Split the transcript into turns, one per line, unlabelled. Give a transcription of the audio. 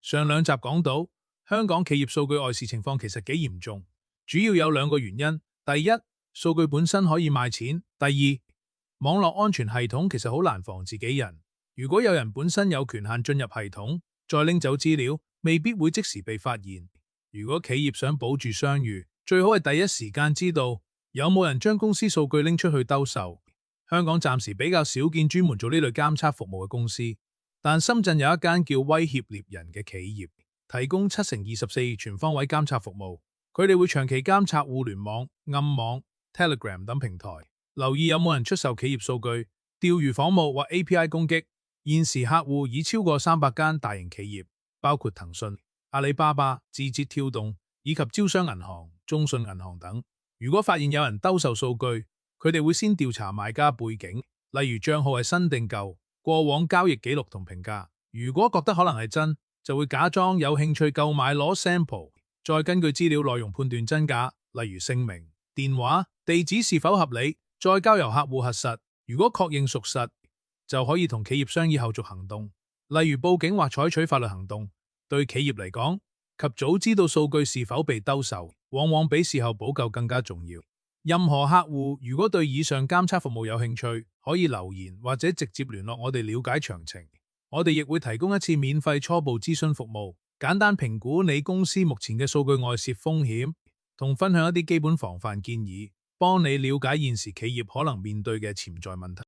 上兩集講到，香港企業數據外泄情況其實幾嚴重，主要有兩個原因。第一，數據本身可以賣錢；第二，網絡安全系統其實好難防自己人。如果有人本身有權限進入系統，再拎走資料，未必會即時被發現。如果企業想保住商譽，最好係第一時間知道有冇人將公司數據拎出去兜售。香港暫時比較少見專門做呢類監測服務嘅公司。但深圳有一間叫威脅獵人嘅企業，提供7×24全方位監測服務。佢哋會長期監測互聯網、暗網、Telegram 等平台，留意有冇人出售企業數據、釣魚訪問或 API 攻擊。現時客戶已超過300間大型企業，包括騰訊、阿里巴巴、字節跳動以及招商銀行、中信銀行等。如果發現有人兜售數據，佢哋會先調查買家背景，例如賬號係新定舊、過往交易記錄同評價。如果覺得可能係真，就會假裝有興趣購買攞 sample， 再根據資料內容判斷真假，例如姓名、電話、地址是否合理，再交由客戶核實。如果確認屬實，就可以同企業商議後續行動，例如報警或採取法律行動。對企業嚟講，及早知道數據是否被兜售，往往比事後補救更加重要。任何客戶如果對以上監測服務有興趣，可以留言或者直接聯絡我哋了解詳情。我哋亦會提供一次免費初步諮詢服務，簡單評估你公司目前嘅數據外泄風險，同分享一啲基本防範建議，幫你了解現時企業可能面對嘅潛在問題。